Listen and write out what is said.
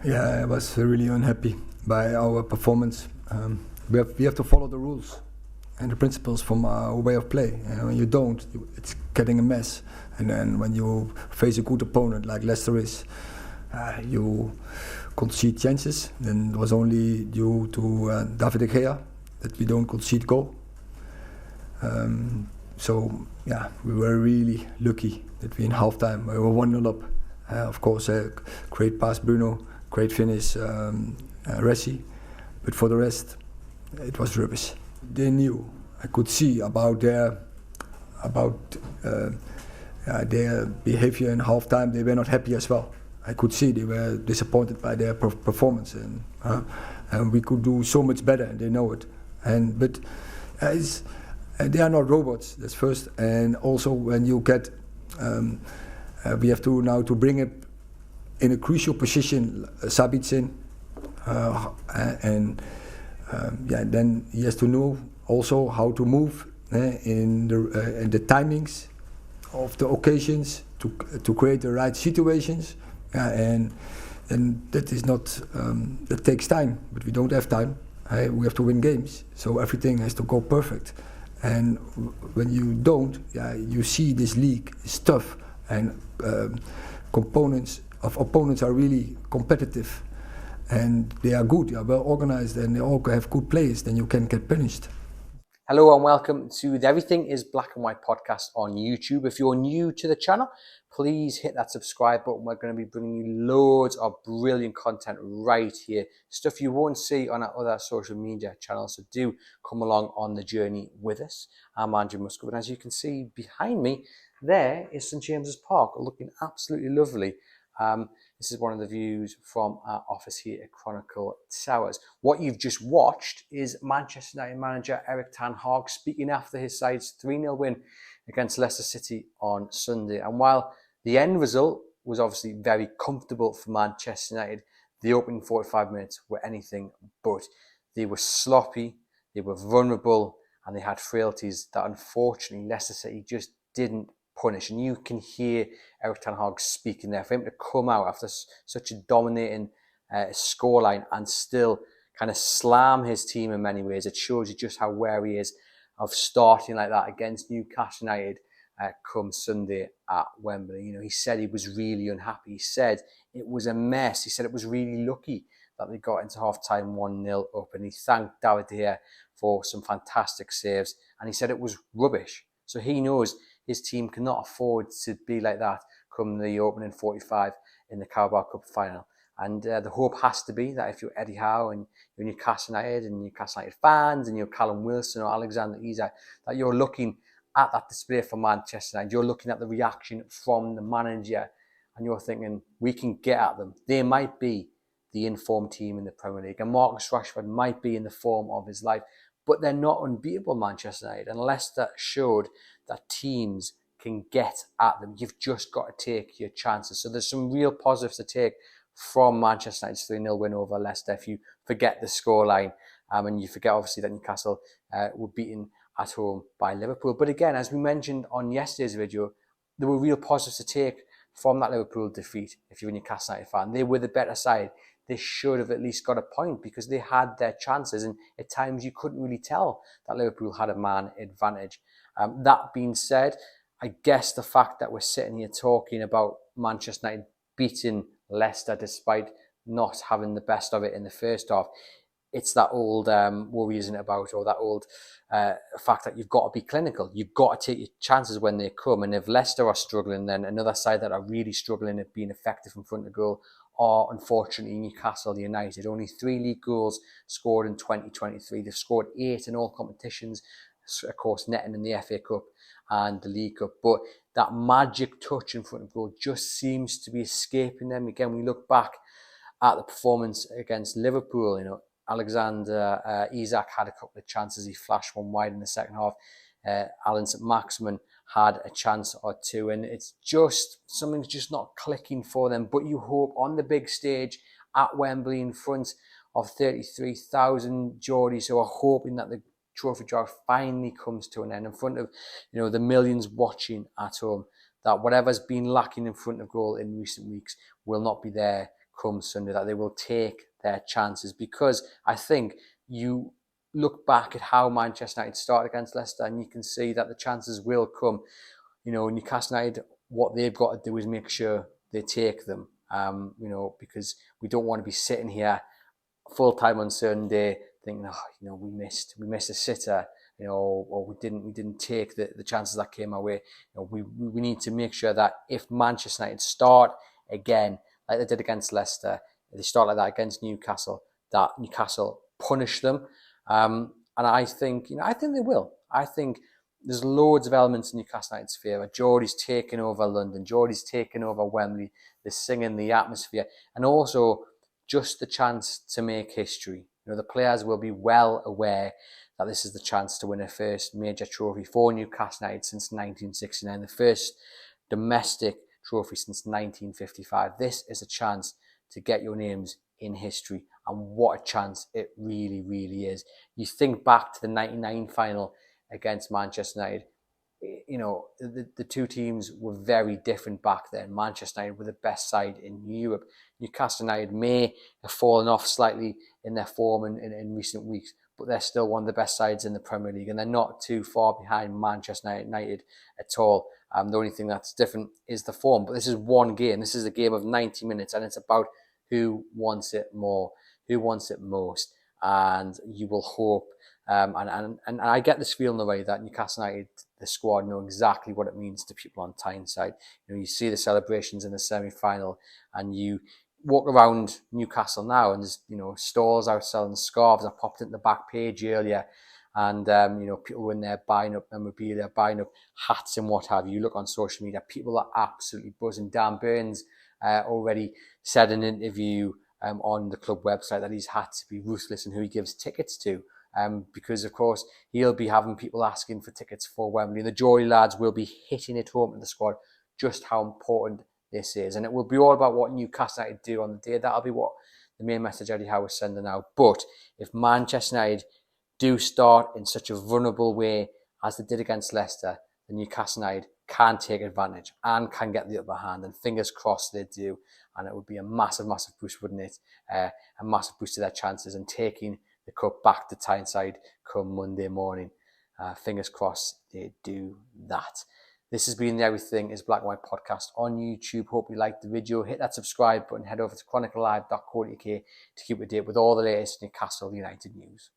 Yeah, I was really unhappy by our performance. We have to follow the rules and the principles from our way of play. And when you don't, it's getting a mess. And then when you face a good opponent like Leicester is, you concede chances. Then it was only due to David de Gea that we don't concede goal. So yeah, we were really lucky that we in halftime we were 1-0 up. Of course, great pass Bruno, great finish Ressi, but for the rest, it was rubbish. They knew. I could see about their behavior in halftime. They were not happy as well. I could see they were disappointed by their performance, and we could do so much better. And they know it. But they are not robots. That's first. And also, when you get, we have to now to bring it in a crucial position, Sabitzer, then he has to know also how to move in the timings of the occasions to create the right situations, and that is not that takes time, but we don't have time. We have to win games, so everything has to go perfect. And when you don't, you see this league is tough, and components of opponents are really competitive, and they are good, they are well organized, and they all have good players. Then you can get punished. Hello and welcome to the Everything is Black and White podcast on YouTube. If you're new to the channel, please hit that subscribe button. We're going to be bringing you loads of brilliant content right here. Stuff you won't see on our other social media channels. So do come along on the journey with us. I'm Andrew Musgrove, and as you can see behind me, there is St James's Park, looking absolutely lovely. This is one of the views from our office here at Chronicle Towers. What you've just watched is Manchester United manager Erik ten Hag speaking after his side's 3-0 win against Leicester City on Sunday. And while the end result was obviously very comfortable for Manchester United, the opening 45 minutes were anything but. They were sloppy, they were vulnerable, and they had frailties that unfortunately Leicester City just didn't punish. And you can hear Erik ten Hag speaking there. For him to come out after such a dominating scoreline and still kind of slam his team in many ways, it shows you just how wary he is of starting like that against Newcastle United come Sunday at Wembley. You know, he said he was really unhappy. He said it was a mess. He said it was really lucky that they got into half-time 1-0 up, and he thanked David de Gea for some fantastic saves, and he said it was rubbish. So he knows his team cannot afford to be like that come the opening 45 in the Carabao Cup Final. And the hope has to be that if you're Eddie Howe and you're Newcastle United and Newcastle United fans and you're Callum Wilson or Alexander Isak, that you're looking at that display for Manchester United. You're looking at the reaction from the manager and you're thinking, we can get at them. They might be the informed team in the Premier League, and Marcus Rashford might be in the form of his life, but they're not unbeatable, Manchester United, and Leicester showed that teams can get at them. You've just got to take your chances. So there's some real positives to take from Manchester United's 3-0 win over Leicester. If you forget the scoreline, and you forget obviously that Newcastle were beaten at home by Liverpool. But again, as we mentioned on yesterday's video, there were real positives to take from that Liverpool defeat. If you're a Newcastle United fan, they were the better side. They should have at least got a point because they had their chances, and at times you couldn't really tell that Liverpool had a man advantage. That being said, I guess the fact that we're sitting here talking about Manchester United beating Leicester despite not having the best of it in the first half, it's that old worry, isn't it, about, or that old fact that you've got to be clinical. You've got to take your chances when they come. And if Leicester are struggling, then another side that are really struggling at being effective in front of goal are unfortunately Newcastle United. Only 3 league goals scored in 2023. They've scored 8 in all competitions, of course, netting in the FA Cup and the League Cup. But that magic touch in front of goal just seems to be escaping them. Again, we look back at the performance against Liverpool, you know, Alexander Isak had a couple of chances. He flashed one wide in the second half. Alan St-Maximin had a chance or two, and it's just something's just not clicking for them. But you hope on the big stage at Wembley in front of 33,000 Geordies who are hoping that the trophy drive finally comes to an end in front of, you know, the millions watching at home, that whatever's been lacking in front of goal in recent weeks will not be there come Sunday, that they will take their chances, because I think you look back at how Manchester United started against Leicester and you can see that the chances will come. You know, Newcastle United, what they've got to do is make sure they take them, you know, because we don't want to be sitting here full time on Sunday thinking, oh, you know, we missed a sitter, you know, or we didn't take the chances that came our way. You know, we need to make sure that if Manchester United start again like they did against Leicester, if they start like that against Newcastle, that Newcastle punish them. And I think, you know, I think they will. I think there's loads of elements in Newcastle United's favour. Geordie's taken over London. Geordie's taken over Wembley. They're singing the atmosphere, and also just the chance to make history. You know, the players will be well aware that this is the chance to win a first major trophy for Newcastle United since 1969, the first domestic trophy since 1955. This is a chance to get your names in history, and what a chance it really, really is. You think back to the 99 final against Manchester United. You know, the two teams were very different back then. Manchester United were the best side in Europe. Newcastle United may have fallen off slightly in their form in recent weeks, but they're still one of the best sides in the Premier League, and they're not too far behind Manchester United at all. The only thing that's different is the form. But this is one game. This is a game of 90 minutes, and it's about who wants it more, who wants it most. And you will hope, and I get this feeling the way that Newcastle United, the squad, know exactly what it means to people on Tyneside. You know, you see the celebrations in the semi-final, and you walk around Newcastle now, and there's, you know, stores out selling scarves. I popped into the back page earlier, and you know, people were in there buying up memorabilia, buying up hats and what have you. You look on social media, people are absolutely buzzing. Dan Burns already said in an interview on the club website that he's had to be ruthless in who he gives tickets to, because of course he'll be having people asking for tickets for Wembley. The Joy lads will be hitting it home to the squad just how important this is, and it will be all about what Newcastle United do on the day. That'll be what the main message Eddie Howe is sending out. But if Manchester United do start in such a vulnerable way as they did against Leicester, then Newcastle United can take advantage and can get the upper hand, and fingers crossed they do, and it would be a massive, massive boost, wouldn't it? A massive boost to their chances and taking the cup back to Tyneside come Monday morning. Fingers crossed they do that. This has been the Everything is Black and White podcast on YouTube. Hope you liked the video. Hit that subscribe button. Head over to chroniclelive.co.uk to keep up to date with all the latest Newcastle United news.